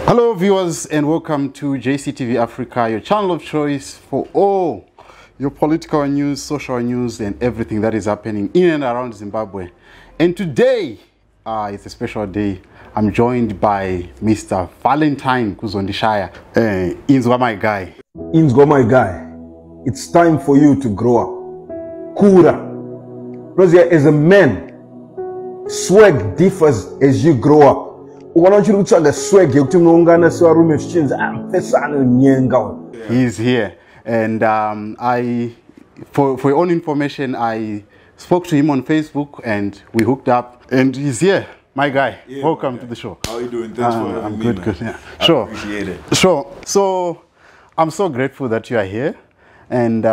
Hello viewers and welcome to JCTV Africa, your channel of choice for all your political news, social news and everything that is happening in and around Zimbabwe. And today, it's a special day. I'm joined by Mr. Valentine Kuzondishaya. Inzwa my guy. Inzwa my guy. It's time for you to grow up. Kura. Because as a man, swag differs as you grow up. He's here, and for your own information, I spoke to him on Facebook and we hooked up, and he's here. My guy, yeah, welcome to the show. How are you doing? Thanks for having me, good. Yeah. I appreciate it. Sure. So I'm so grateful that you are here, and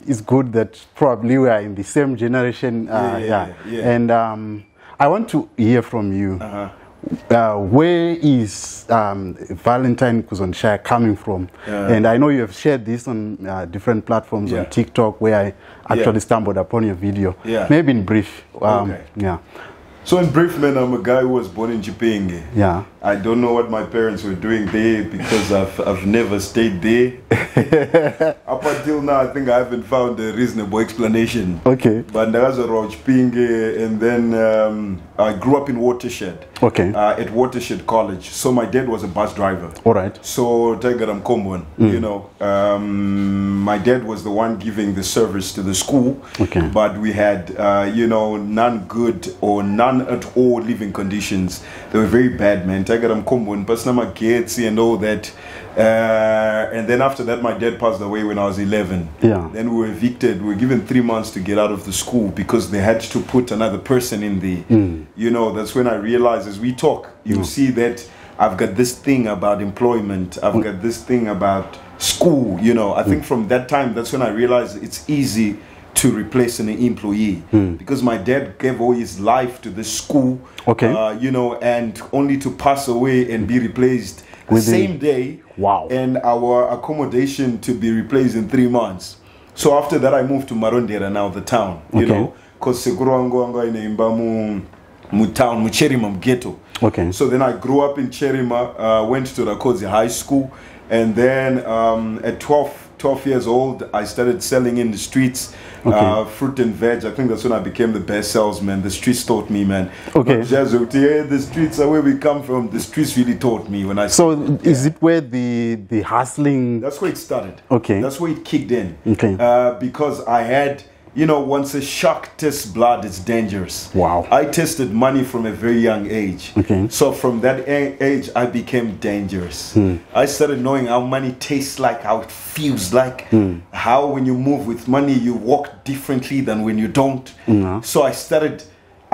it's good that probably we are in the same generation. And I want to hear from you. Where is Valentine Kuzondishaya coming from? And I know you have shared this on different platforms on TikTok, where I actually stumbled upon your video. Maybe in brief. So in brief, man, I'm a guy who was born in Chipenge. I don't know what my parents were doing there because I've never stayed there. Up until now, I think I haven't found a reasonable explanation. But there was a Chipenge, and then I grew up in Watershed. At Watershed College. So my dad was a bus driver. So Tagaram Kombon, you know, my dad was the one giving the service to the school. But we had, you know, none good or none at all living conditions. They were very bad, man. Tagaram Kombon, Pasnama Gates and all that. And then after that, my dad passed away when I was 11. Then we were evicted. We were given 3 months to get out of the school because they had to put another person in the, you know, that's when I realized as we talk, you see that I've got this thing about employment. I've got this thing about school, you know. I think from that time, that's when I realized it's easy to replace an employee because my dad gave all his life to the school, you know, and only to pass away and be replaced the same day. And our accommodation to be replaced in 3 months. So after that, I moved to Marondera, now the town, you know, because Segurango in town, Mucherima ghetto. So then I grew up in Cherima, went to Rakozi High School, and then at 12 years old, I started selling in the streets, fruit and veg. I think that's when I became the best salesman. The streets taught me, man. The streets are where we come from. The streets really taught me when I started. So is it where the hustling? That's where it started. That's where it kicked in. Because I had, you know, once a shark tests blood, it's dangerous. I tested money from a very young age. So from that age, I became dangerous. I started knowing how money tastes like, how it feels like, how when you move with money, you walk differently than when you don't. So I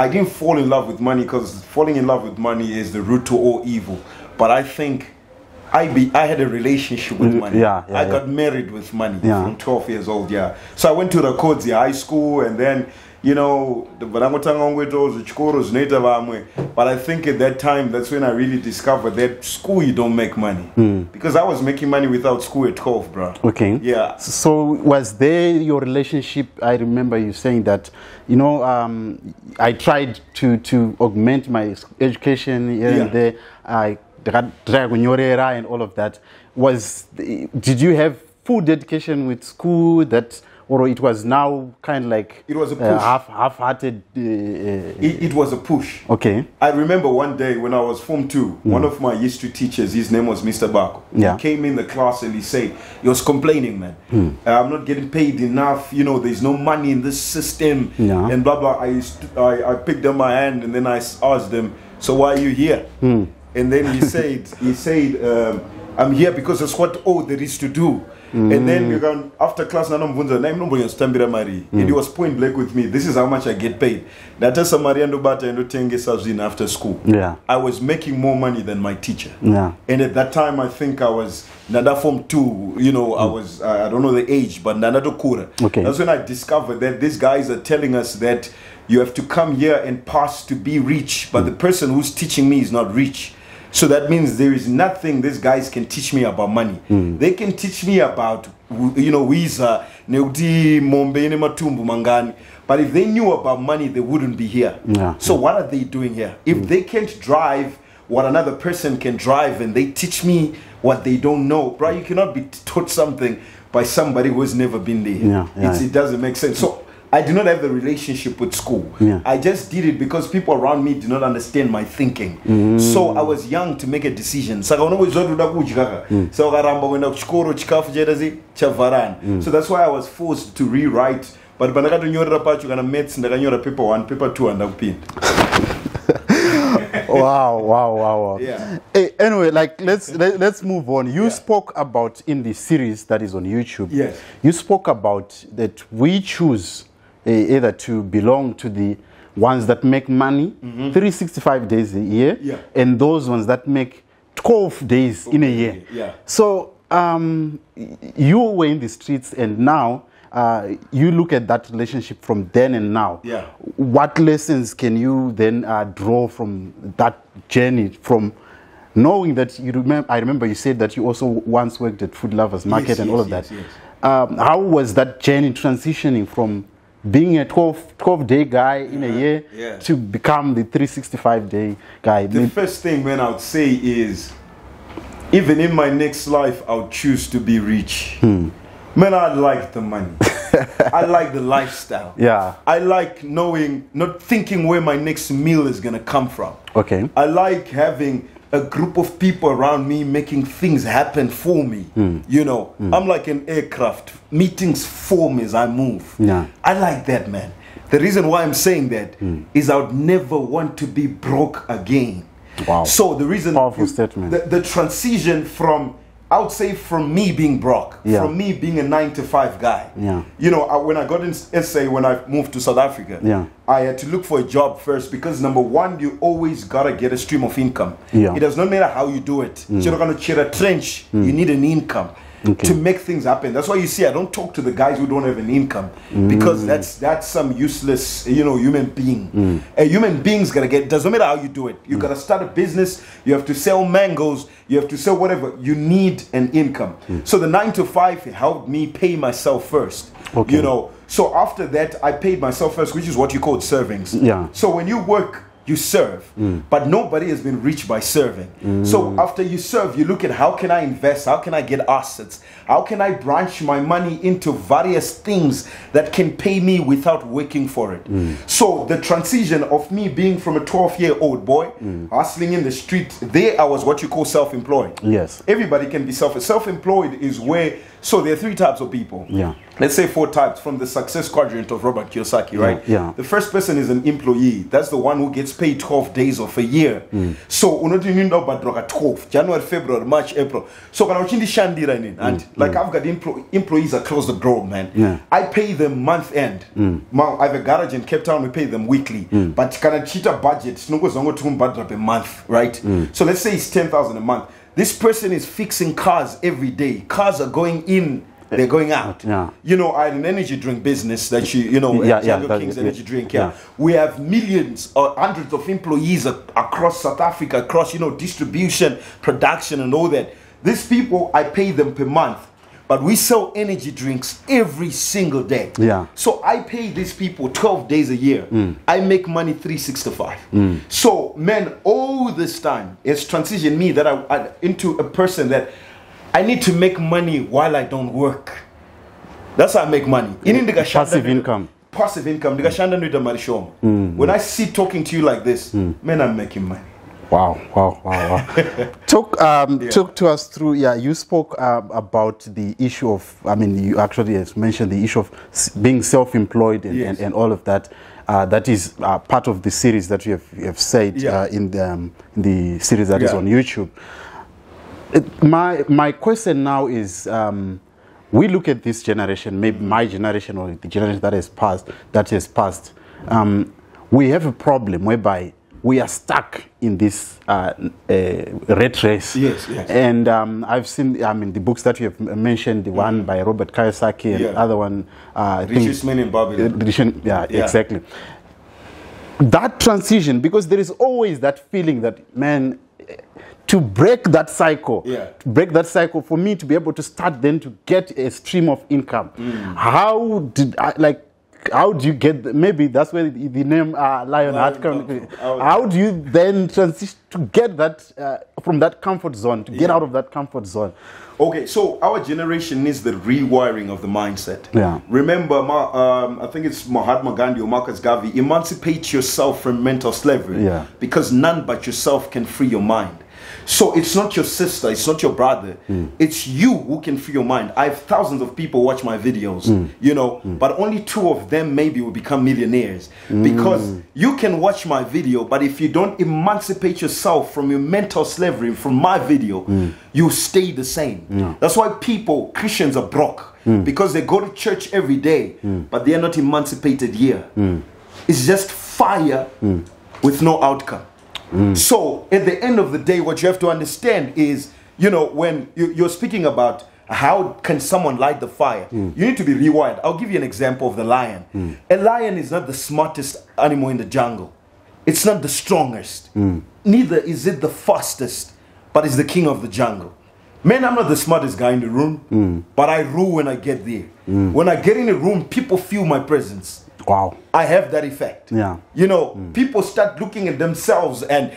didn't fall in love with money because falling in love with money is the root to all evil. But I think I had a relationship with money. I got married with money from 12 years old. So I went to Rakozi High School, and then, you know, but I think at that time, that's when I really discovered that school, you don't make money. Because I was making money without school at 12, bro. So was there your relationship? I remember you saying that, you know, I tried to augment my education here and there. And all of that. Did you have full dedication with school that, or it was now kind of like it was a push, half-hearted? It was a push. I remember one day when I was Form 2, one of my history teachers, his name was Mr. Bako. He came in the class and he said, he was complaining, man. I'm not getting paid enough. You know, there's no money in this system, and blah blah. I picked up my hand and then I asked them, so why are you here? And then he said, I'm here because that's what all there is to do. And then we gone after class, and he was point blank with me. This is how much I get paid. That is after school. I was making more money than my teacher. And at that time, I think I was Nada Form 2. You know, I was I don't know the age, but Nada Kura. That's when I discovered that these guys are telling us that you have to come here and pass to be rich, but the person who's teaching me is not rich. So that means there is nothing these guys can teach me about money. They can teach me about, you know, Wiza, Neudi, Mombe, Matumbu, Mangani. But if they knew about money, they wouldn't be here. So what are they doing here? If they can't drive what another person can drive, and they teach me what they don't know. Bro, you cannot be taught something by somebody who has never been there. It doesn't make sense. So I do not have the relationship with school. I just did it because people around me did not understand my thinking. So I was young to make a decision. So that's why I was forced to rewrite. But paper 1, paper 2, and wow. Yeah. Hey, anyway, like let's move on. You spoke about in the series that is on YouTube. Yes. You spoke about that we choose either to belong to the ones that make money 365 days a year, and those ones that make 12 days in a year. So you were in the streets, and now you look at that relationship from then and now. What lessons can you then draw from that journey, from knowing that you remember? I remember you said that you also once worked at Food Lovers Market and all of that. How was that journey transitioning from being a 12-day guy in a year to become the 365-day guy? The first thing, man, I would say is, even in my next life, I would choose to be rich. Man, I like the money. I like the lifestyle. I like knowing, not thinking where my next meal is going to come from. I like having a group of people around me making things happen for me. You know, I'm like an aircraft. Meetings form as I move. I like that, man. The reason why I'm saying that is I would never want to be broke again. So the reason, powerful statement. The transition from, I would say, from me being broke, from me being a 9-to-5 guy. You know, when I got in SA, when I moved to South Africa, I had to look for a job first, because number one, you always gotta get a stream of income. It does not matter how you do it. You're not gonna cheer a trench. You need an income to make things happen. That's why you see I don't talk to the guys who don't have an income, because that's some useless, you know, human being. A human being's gotta get, doesn't matter how you do it. You gotta start a business, you have to sell mangoes, you have to sell whatever. You need an income. So the 9-to-5 helped me pay myself first. You know, so after that I paid myself first, which is what you call servings. So when you work, you serve, but nobody has been rich by serving. So after you serve, you look at how can I invest, how can I get assets, how can I branch my money into various things that can pay me without working for it. So the transition of me being from a 12-year-old boy hustling in the street, there I was what you call self-employed. Everybody can be self-employed is where, so there are 3 types of people. Let's say 4 types from the success quadrant of Robert Kiyosaki, right? The first person is an employee. That's the one who gets paid 12 days of a year. So January, February, March, April. So and like I've got employees across the globe, man. I pay them month end. I have a garage in Cape Town, we pay them weekly. But can I cheat a budget? It's not a month, right? So let's say it's 10,000 a month. This person is fixing cars every day. Cars are going in, they're going out. You know, I had an energy drink business that you know, King's energy drink. We have millions or hundreds of employees across South Africa, across, you know, distribution, production, and all that. These people, I pay them per month, but we sell energy drinks every single day. So I pay these people 12 days a year. I make money 365. So, man, all this time it's transitioned me that I into a person that I need to make money while I don't work. That's how I make money. Passive income. Passive income. When I sit talking to you like this, man, I'm making money. Wow. Talk to us through, you spoke about the issue of, I mean, you actually mentioned the issue of being self-employed and all of that. That is part of the series that you have said in the series that is on YouTube. My question now is, we look at this generation, maybe my generation or the generation that has passed, we have a problem whereby we are stuck in this rat race. And I've seen, I mean, the books that you have mentioned, the one by Robert Kiyosaki and the other one, Richest Man in Babylon. Exactly. That transition, because there is always that feeling that, man, to break that cycle, for me to be able to start then to get a stream of income. How did I, like, how do you get, maybe that's where the name Lionheart comes. How do you then transition to get that, from that comfort zone, to get out of that comfort zone? Okay, so our generation needs the rewiring of the mindset. Yeah. Remember, I think it's Mahatma Gandhi or Marcus Garvey, emancipate yourself from mental slavery. Yeah. Because none but yourself can free your mind. So it's not your sister, it's not your brother, it's you who can free your mind. I have thousands of people watch my videos, you know, but only 2 of them maybe will become millionaires. Because you can watch my video, but if you don't emancipate yourself from your mental slavery from my video, you stay the same. That's why Christians are broke, because they go to church every day, but they are not emancipated here. It's just fire with no outcome. So at the end of the day, what you have to understand is, you know, when you're speaking about how can someone light the fire, you need to be rewired. I'll give you an example of the lion. A lion is not the smartest animal in the jungle. It's not the strongest. Neither is it the fastest, but it's the king of the jungle. Man, I'm not the smartest guy in the room, but I rule when I get there. When I get in the room, people feel my presence. Wow. I have that effect. Yeah. You know, people start looking at themselves and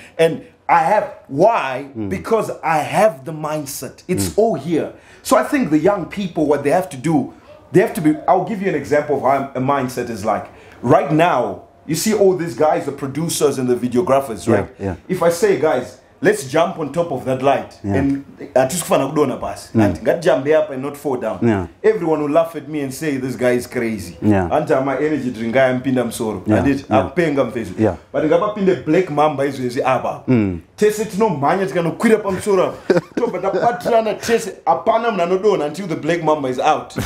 I have, why? Because I have the mindset. It's all here. So I think the young people, what they have to do, they have to be, I'll give you an example of how a mindset is like. Right now, you see all these guys, the producers and the videographers, right? Yeah. If I say, guys, let's jump on top of that light and jump there up and not fall down. Everyone will laugh at me and say this guy is crazy. Anta my energy drink guy and pinda msoro. I did paying face. But ngaba pinde black mamba is aba. Test it no manya it's gonna quit up msoro. But the patrana test apana mnanodon until the black mamba is out.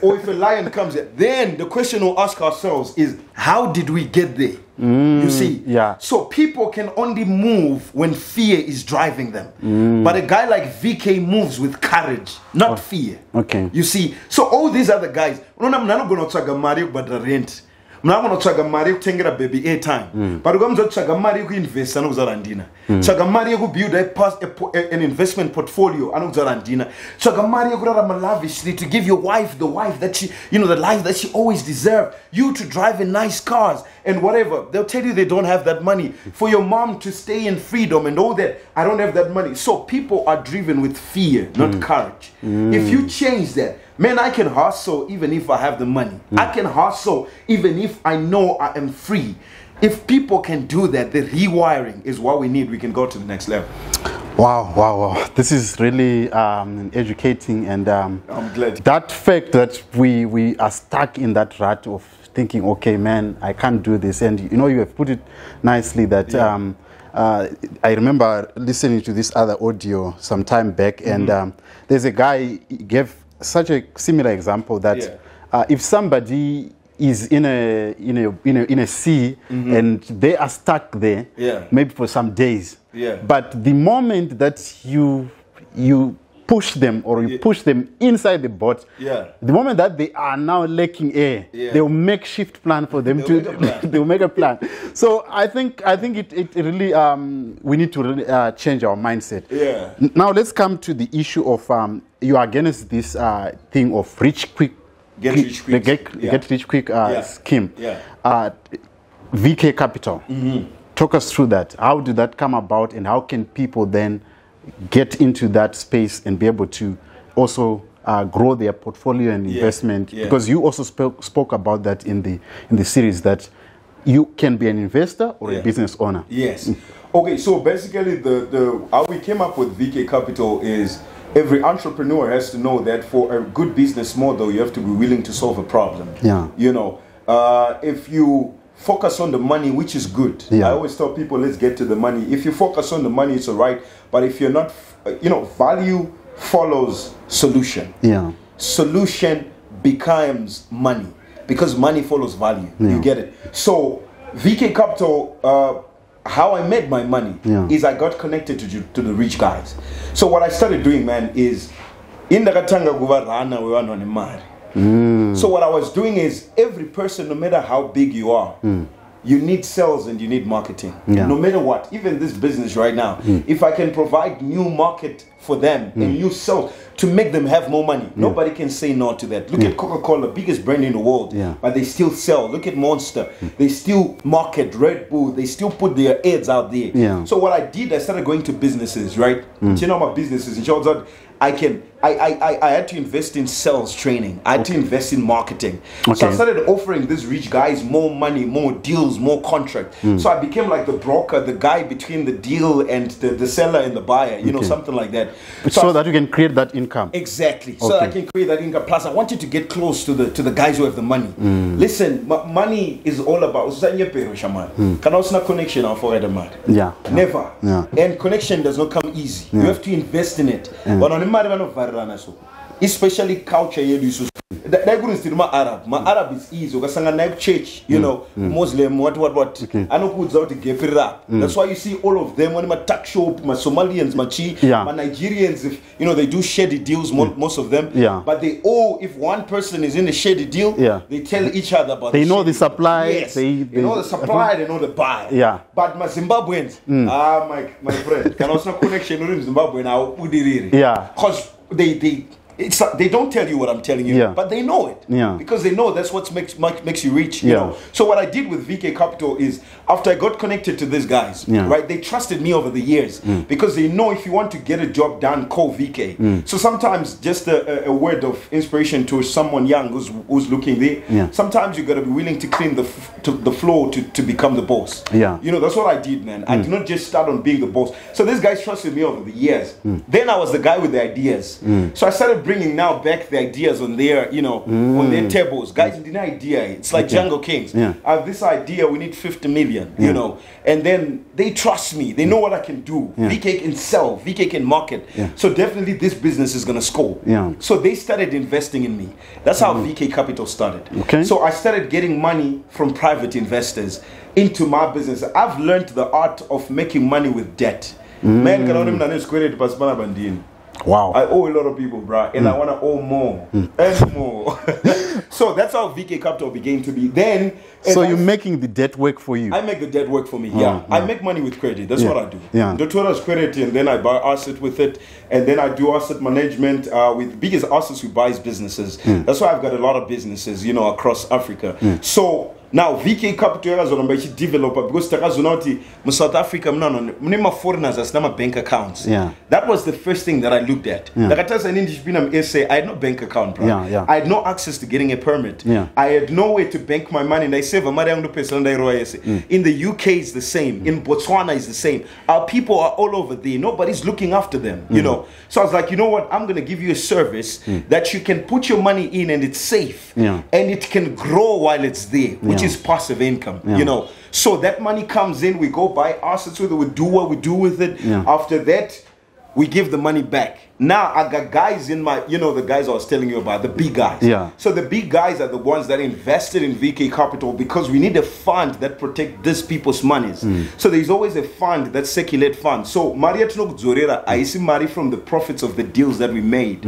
Or if a lion comes here, then the question we'll ask ourselves is, how did we get there? You see? So people can only move when fear is driving them. But a guy like VK moves with courage, not fear. Okay. You see? So all these other guys, I'm not going to try Mario but the rent. I'm not going to try Mario tengira baby airtime. But I'm going to try Mario who invest and Zarandina. Try Mario who build an investment portfolio and Zarandina. Try Mario who are lavishly to give your wife the wife that she, you know, the life that she always deserved. You to drive in nice cars and whatever. They'll tell you they don't have that money. For your mom to stay in freedom and all that, I don't have that money. So people are driven with fear, not courage. If you change that, man, I can hustle even if I have the money. I can hustle even if I know I am free. If people can do that, the rewiring is what we need. We can go to the next level. Wow. This is really educating, and I'm glad. That fact that we are stuck in that rut of thinking, okay, man, I can't do this. And, you know, you have put it nicely that I remember listening to this other audio some time back, and there's a guy gave such a similar example that if somebody is in a sea and they are stuck there, maybe for some days, but the moment that you push them or you push them inside the boat, the moment that they are now lacking air, they'll make shift plan for them they'll make a plan. So I think it really we need to really change our mindset. Now let's come to the issue of you are against this thing of get rich quick scheme. VK Capital. Talk us through that. How did that come about, and how can people then get into that space and be able to also grow their portfolio and investment? Because you also spoke about that in the series, that you can be an investor or a business owner. Okay, so basically the how we came up with VK Capital is, every entrepreneur has to know that for a good business model, you have to be willing to solve a problem. You know, if you focus on the money, which is good. I always tell people, let's get to the money. If you focus on the money, it's all right. But if you're not, you know, value follows solution. Solution becomes money, because money follows value. You get it? So VK Capital, how I made my money is I got connected to the rich guys. So what I started doing, man, is in the Katanga Guvarana, we were on a mari. So what I was doing is, every person, no matter how big you are, you need sales and you need marketing. No matter what, even this business right now, if I can provide new market for them and you sell to make them have more money. Nobody can say no to that. Look at Coca-Cola, biggest brand in the world, but they still sell. Look at Monster, they still market. Red Bull, they still put their ads out there. So what I did, I started going to businesses, right? You know my businesses. In short, I had to invest in sales training. I had to invest in marketing. So I started offering these rich guys more money, more deals, more contracts. So I became like the broker, the guy between the deal and the seller and the buyer, you know, something like that. So that you can create that income. Exactly. So I can create that income. Plus, I wanted to get close to the guys who have the money. Listen, money is all about connection for the man. Never. And connection does not come easy. You have to invest in it. Especially culture. My Arab is easy. Church, you know, Muslim, what. I know who's out to get it up. That's why you see all of them when my tax shop, my Somalians, my Nigerians, if you know they do shady deals, most of them. But they all, if one person is in a shady deal, they tell each other about. They know the supply. Yes, they know the supply. They know the buyer. But my Zimbabweans, my friend, can also connection with Zimbabwe now. Because they don't tell you what I'm telling you, but they know it because they know that's what makes you rich. You know. So what I did with VK Capital is after I got connected to these guys, right? They trusted me over the years because they know if you want to get a job done, call VK. So sometimes just a word of inspiration to someone young who's looking there. Sometimes you gotta be willing to clean the floor to become the boss. You know, that's what I did, man. I did not just start on being the boss. So these guys trusted me over the years. Then I was the guy with the ideas. So I started bringing now back the ideas on their, you know, on their tables. Guys, the idea, it's like Jungle Kings. I have this idea, we need 50 million, you know, and then they trust me. They know what I can do. VK can sell, VK can market. So definitely this business is going to score. So they started investing in me. That's how VK Capital started. So I started getting money from private investors into my business. I've learned the art of making money with debt. Man, wow. I owe a lot of people, bro, and I want to owe more and more. So that's how VK Capital began to be. Then, so you're making the debt work for you? I make the debt work for me. I make money with credit. That's what I do. The total is credit, and then I buy asset with it, and then I do asset management. With biggest assets we buy is businesses. That's why I've got a lot of businesses, you know, across Africa. So now VK Capital is on a developer because South Africa, no foreigners as my bank accounts. That was the first thing that I looked at. Like I tell an Indian essay, I had no bank account, bro. I had no access to getting a permit. I had no way to bank my money. And I save a money on the person. In the UK it's the same. In Botswana it's the same. Our people are all over there. Nobody's looking after them. You know. So I was like, you know what? I'm gonna give you a service that you can put your money in and it's safe. And it can grow while it's there, which is passive income. You know. So that money comes in, we go buy assets with it, we do what we do with it. After that, we give the money back. Now I got guys in my, you know, the guys I was telling you about, the big guys. So the big guys are the ones that invested in VK Capital because we need a fund that protect these people's monies. So there's always a fund, that circulate fund. So Maria Tnok Zorera, I see money from the profits of the deals that we made.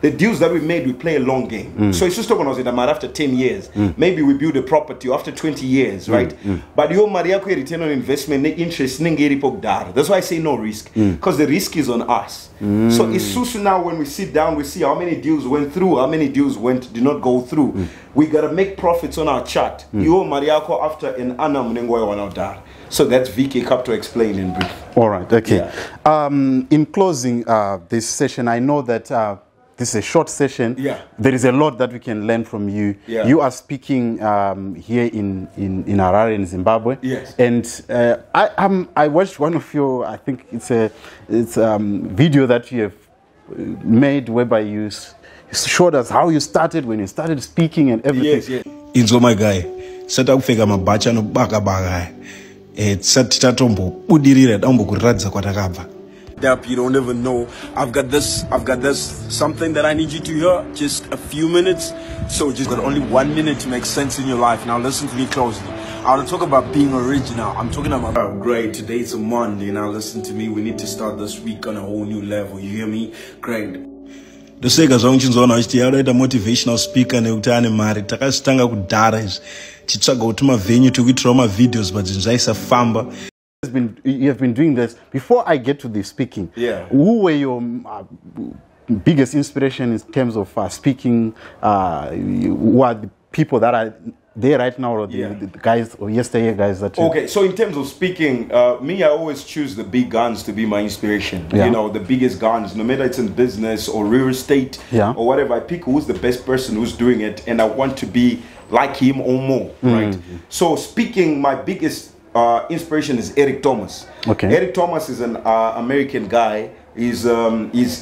The deals that we made, we play a long game. So it's just talking about after 10 years. Maybe we build a property after 20 years, right? But your Maria return on investment, interest, that's why I say no risk. Because the risk is on us. So it's now when we sit down, we see how many deals went through, how many deals did not go through. We gotta make profits on our chart. You Mariako after an anam. So that's VK Capital explained in brief. All right, okay. In closing this session, I know that this is a short session. There is a lot that we can learn from you. You are speaking here in Harare in Zimbabwe. And I watched one of your, I think it's a video that you have made whereby you showed us how you started when you started speaking and everything. Inzo my guy, sata kufeka mabacha no baka baga. Sata tombo udirira dambo kuradza kwatakabva. You don't even know. I've got this something that I need you to hear. Just a few minutes. So just got only 1 minute to make sense in your life. Now listen to me closely. I want to talk about being original. I'm talking about great. Today's a Monday. Now listen to me. We need to start this week on a whole new level. You hear me? Great. The sega zonke nzona uchitiyaita motivational speaker neutane mari takasitanga kudhara izvi titsvaga kuti mavenue tikuitirawo mavideos but zvinhu zvaisafamba. you have been doing this. Before I get to the speaking, yeah, who were your biggest inspiration in terms of speaking? Who are the people that are there right now, or the guys or yesterday guys that? Okay, so in terms of speaking, me, I always choose the big guns to be my inspiration. Yeah. You know, the biggest guns, no matter it's in business or real estate or whatever. I pick who's the best person who's doing it, and I want to be like him or more, right? So speaking, my biggest inspiration is Eric Thomas. Okay. Eric Thomas is an American guy. He's for me, he's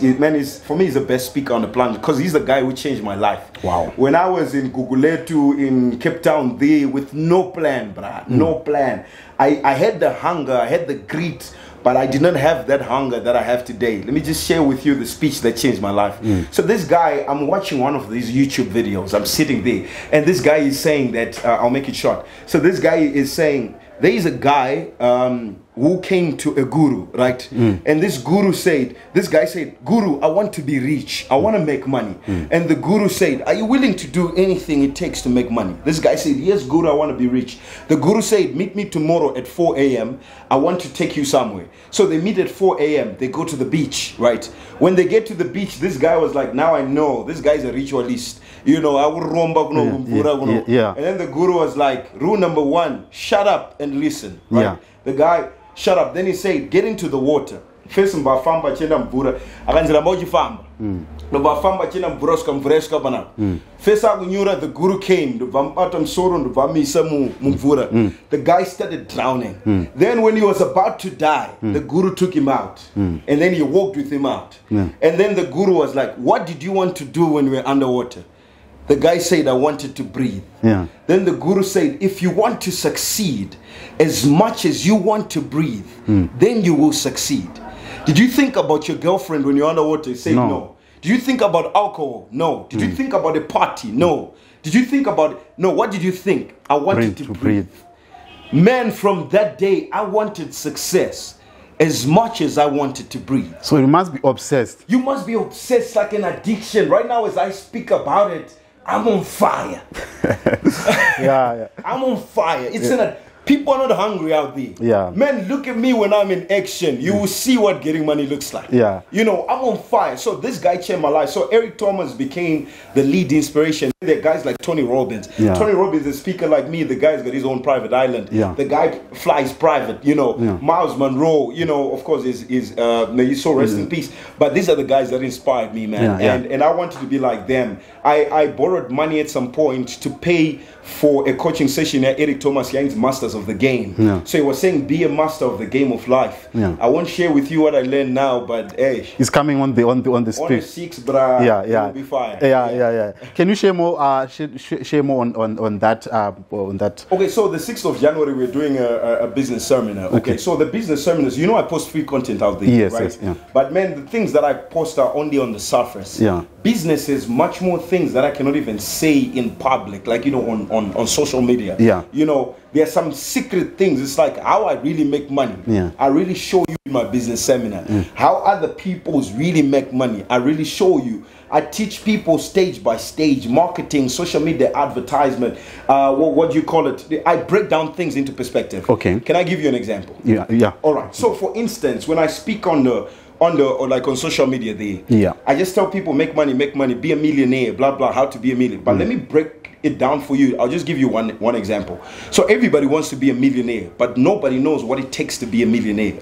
the best speaker on the planet because he's the guy who changed my life. Wow. When I was in Guguletu in Cape Town there with no plan, bruh, no plan. I had the hunger, I had the grit, but I did not have that hunger that I have today. Let me just share with you the speech that changed my life. So this guy, I'm watching one of these YouTube videos. I'm sitting there, and this guy is saying that, I'll make it short. So this guy is saying, there is a guy who came to a guru, right? And this guy said, Guru, I want to be rich. I want to make money. And the guru said, are you willing to do anything it takes to make money? This guy said, yes, Guru, I want to be rich. The guru said, meet me tomorrow at 4 a.m. I want to take you somewhere. So they meet at 4 a.m. They go to the beach, right? When they get to the beach, this guy was like, now I know. This guy is a ritualist. You know, I will romba. And then the guru was like, rule number 1, shut up and listen, right? The guy, shut up. Then he said, get into the water. First, mbafamba chenda mvura. Akanzira mboji famba. Mbafamba chenda mvura skamvreska bana. First, the guru came. The guy started drowning. Then, when he was about to die, the guru took him out, and then he walked with him out. And then the guru was like, "What did you want to do when we were underwater?" The guy said, I wanted to breathe. Then the guru said, if you want to succeed as much as you want to breathe, then you will succeed. Did you think about your girlfriend when you're underwater? Say no. Did you think about alcohol? No. Did you think about a party? No. Did you think about... No, what did you think? I wanted to breathe. Man, from that day, I wanted success as much as I wanted to breathe. So you must be obsessed. You must be obsessed like an addiction. Right now, as I speak about it, I'm on fire. I'm on fire. It's people are not hungry out there. Man, look at me when I'm in action. You will see what getting money looks like. You know, I'm on fire. So this guy changed my life. So Eric Thomas became the lead inspiration. There are guys like Tony Robbins. Tony Robbins is a speaker like me. The guy's got his own private island. The guy flies private, you know. Miles Monroe, you know, of course, he's so rest in peace. But these are the guys that inspired me, man. And I wanted to be like them. I borrowed money at some point to pay for a coaching session at Eric Thomas Young's Masters of the Game. So he was saying, be a master of the game of life. I won't share with you what I learned now, but hey, it's coming on the speech. On the 6th, bruh. You'll be fine. Can you share more? Share more on that? Okay, so the 6th of January we're doing a business seminar. Okay, so the business seminars, you know, I post free content out there, right? But man, the things that I post are only on the surface. Business is much more things that I cannot even say in public, like, you know, on social media. You know, there are some secret things. It's like how I really make money. I really show you in my business seminar. How other people's really make money. I really show you. I teach people stage by stage, marketing, social media, advertisement, what do you call it? I break down things into perspective. Can I give you an example? All right. So for instance, when I speak on social media there, I just tell people make money, be a millionaire, blah blah, how to be a millionaire. But let me break it down for you. I'll just give you one example. So everybody wants to be a millionaire, but nobody knows what it takes to be a millionaire.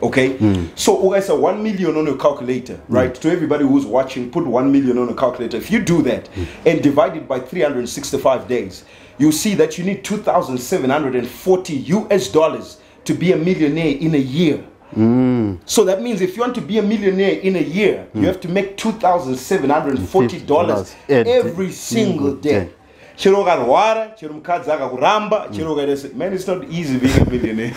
So guys, 1 million on a calculator, right? To everybody who's watching, put 1 million on a calculator. If you do that and divide it by 365 days, you see that you need $2,740 to be a millionaire in a year. So that means if you want to be a millionaire in a year, you have to make $2,740 every single day. Man, it's not easy being a millionaire.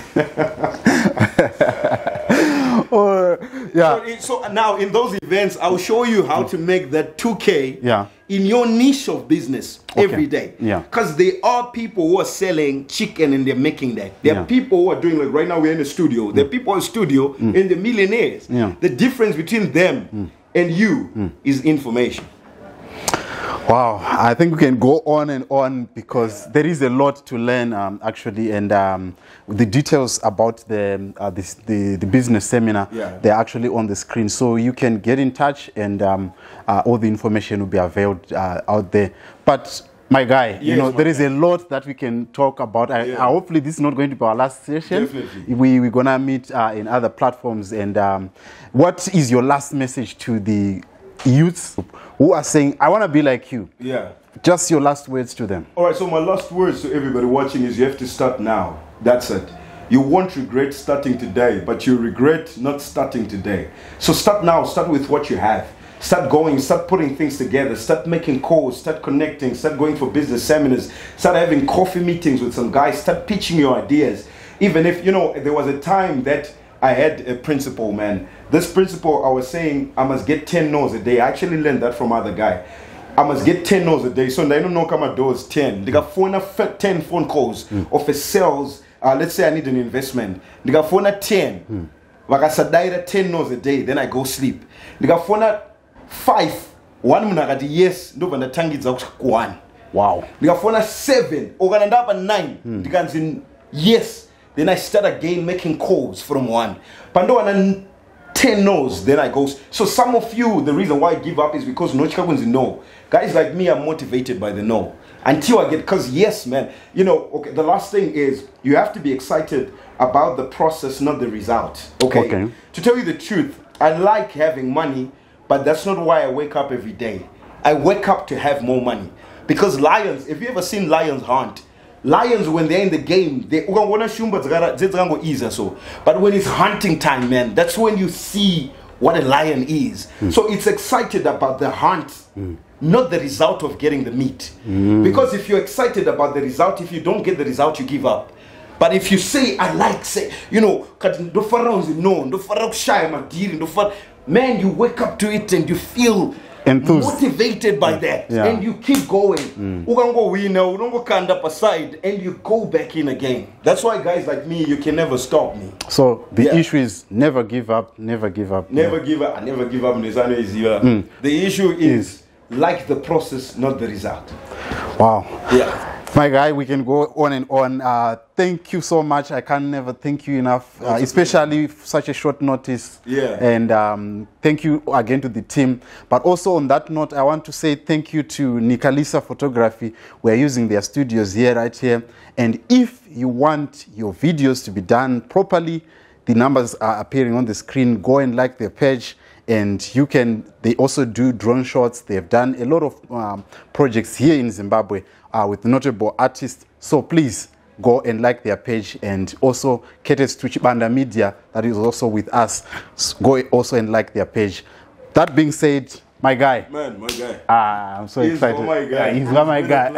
So now in those events, I'll show you how to make that 2K in your niche of business every day. Because there are people who are selling chicken and they're making that. There are people who are doing, like right now we're in a studio. There are people in the studio and they're millionaires. The difference between them and you is information. Wow, I think we can go on and on because there is a lot to learn actually, and the details about the business seminar, they're actually on the screen, so you can get in touch, and all the information will be availed out there. But my guy, you know, there is a lot that we can talk about. Hopefully this is not going to be our last session. Definitely. We're going to meet in other platforms. And what is your last message to the youths who are saying, I want to be like you? Yeah. Just your last words to them. All right, so my last words to everybody watching is you have to start now. That's it. You won't regret starting today, but you regret not starting today. So start now. Start with what you have. Start going, start putting things together, start making calls, start connecting, start going for business seminars, start having coffee meetings with some guys, start pitching your ideas. Even if, you know, there was a time that I had a principle, man. This principle, I was saying, I must get 10 no's a day. I actually learned that from other guy. I must get 10 no's a day. So I don't knock on my doors 10. They got 10 phone calls of a sales. Let's say I need an investment. They got 10. Like I said, 10 no's a day. Then I go sleep. They got 5, 1 minute, yes, no one tangi one. Wow. We have 7, or gonna end up at 9. You can say yes. Then I start again making calls from 1. But no 10 no's, then I go. So some of you, the reason why I give up is because no chikagunzi no. Guys like me are motivated by the no. Until I get, because yes, man, you know, okay, the last thing is you have to be excited about the process, not the result. Okay. To tell you the truth, I like having money. But that's not why I wake up every day. I wake up to have more money. Because lions, if you ever seen lions hunt, lions when they're in the game, they so. But when it's hunting time, man, that's when you see what a lion is. So it's excited about the hunt, not the result of getting the meat. Because if you're excited about the result, if you don't get the result, you give up. But if you say, I like, say, you know, man, you wake up to it and you feel motivated by that. And you keep going. You don't go stand up aside and you go back in again. That's why guys like me, you can never stop me. So the issue is never give up, never give up. Never give up. I never give up. The issue is like the process, not the result. Wow. Yeah. My guy, we can go on and on. Thank you so much. I can never thank you enough, especially such a short notice. Yeah. And thank you again to the team. But also on that note, I want to say thank you to Nikalisa Photography. We're using their studios here, right here. And if you want your videos to be done properly, the numbers are appearing on the screen. Go and like their page. And they also do drone shots. They've done a lot of projects here in Zimbabwe with notable artists. So please go and like their page, and also Ketes Tuchibanda Media, that is also with us. Go also and like their page. That being said, my guy. Man, my guy. I'm so excited. He's my guy. He's my guy.